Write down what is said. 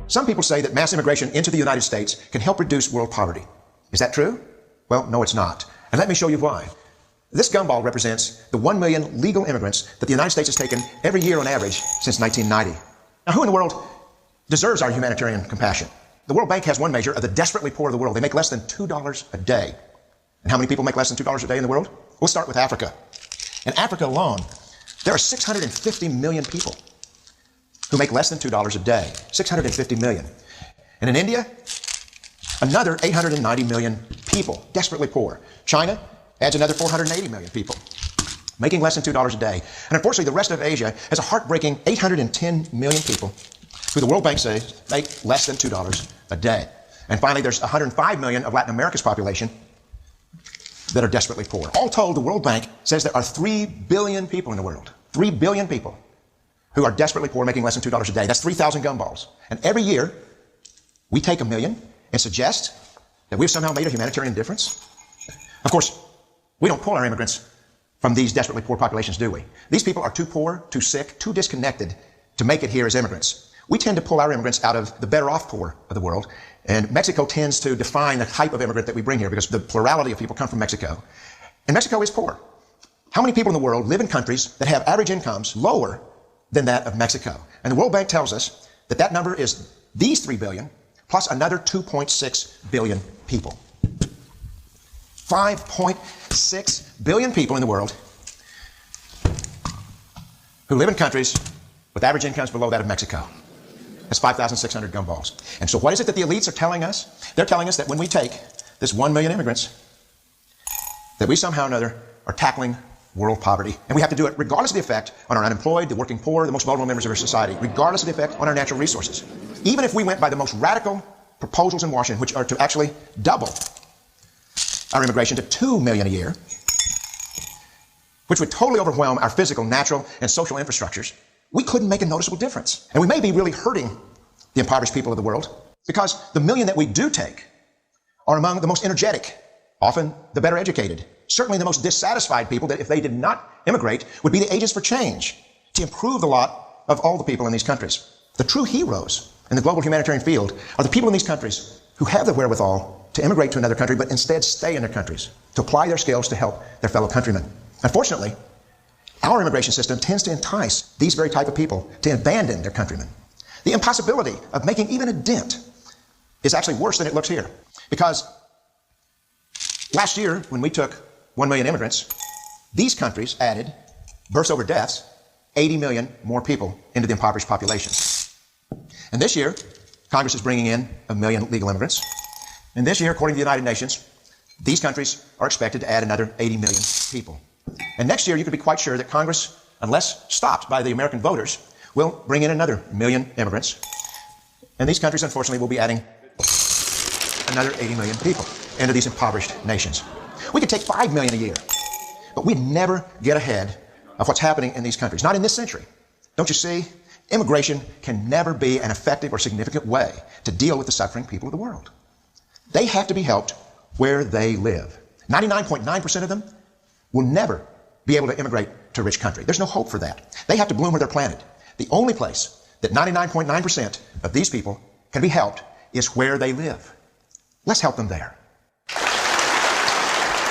Some people say that mass immigration into the United States can help reduce world poverty. Is that true? Well, no, it's not. And let me show you why. This gumball represents the 1 million legal immigrants that the United States has taken every year on average since 1990. Now, who in the world deserves our humanitarian compassion? The World Bank has one measure of the desperately poor of the world. They make less than $2 a day. And how many people make less than $2 a day in the world? We'll start with Africa. In Africa alone, there are 650 million people who make less than $2 a day. 650 million. And in India, another 890 million people, desperately poor. China adds another 480 million people, making less than $2 a day. And unfortunately, the rest of Asia has a heartbreaking 810 million people who the World Bank says make less than $2 a day. And finally, there's 105 million of Latin America's population that are desperately poor. All told, the World Bank says there are 3 billion people in the world. 3 billion people who are desperately poor, making less than $2 a day. That's 3,000 gumballs. And every year, we take 1 million and suggest that we've somehow made a humanitarian difference. Of course, we don't pull our immigrants from these desperately poor populations, do we? These people are too poor, too sick, too disconnected to make it here as immigrants. We tend to pull our immigrants out of the better off poor of the world. And Mexico tends to define the type of immigrant that we bring here because the plurality of people come from Mexico. And Mexico is poor. How many people in the world live in countries that have average incomes lower than that of Mexico? And the World Bank tells us that that number is these 3 billion plus another 2.6 billion people. 5.6 billion people in the world who live in countries with average incomes below that of Mexico. That's 5,600 gumballs. And so what is it that the elites are telling us? They're telling us that when we take this 1 million immigrants, that we somehow or another are tackling world poverty. And we have to do it regardless of the effect on our unemployed, the working poor, the most vulnerable members of our society, regardless of the effect on our natural resources. Even if we went by the most radical proposals in Washington, which are to actually double our immigration to 2 million a year, which would totally overwhelm our physical, natural, and social infrastructures, we couldn't make a noticeable difference. And we may be really hurting the impoverished people of the world because the million that we do take are among the most energetic, often the better educated, certainly the most dissatisfied people that if they did not immigrate would be the agents for change to improve the lot of all the people in these countries. The true heroes in the global humanitarian field are the people in these countries who have the wherewithal to immigrate to another country but instead stay in their countries to apply their skills to help their fellow countrymen. Unfortunately, our immigration system tends to entice these very type of people to abandon their countrymen. The impossibility of making even a dent is actually worse than it looks here. Because last year, when we took 1 million immigrants, these countries added, births over deaths, 80 million more people into the impoverished population. And this year, Congress is bringing in 1 million legal immigrants. And this year, according to the United Nations, these countries are expected to add another 80 million people. And next year, you can be quite sure that Congress, unless stopped by the American voters, will bring in another 1 million immigrants. And these countries, unfortunately, will be adding another 80 million people into these impoverished nations. We could take 5 million a year, but we'd never get ahead of what's happening in these countries. Not in this century. Don't you see? Immigration can never be an effective or significant way to deal with the suffering people of the world. They have to be helped where they live. 99.9% of them will never be able to immigrate to a rich country. There's no hope for that. They have to bloom where they're planted. The only place that 99.9% of these people can be helped is where they live. Let's help them there.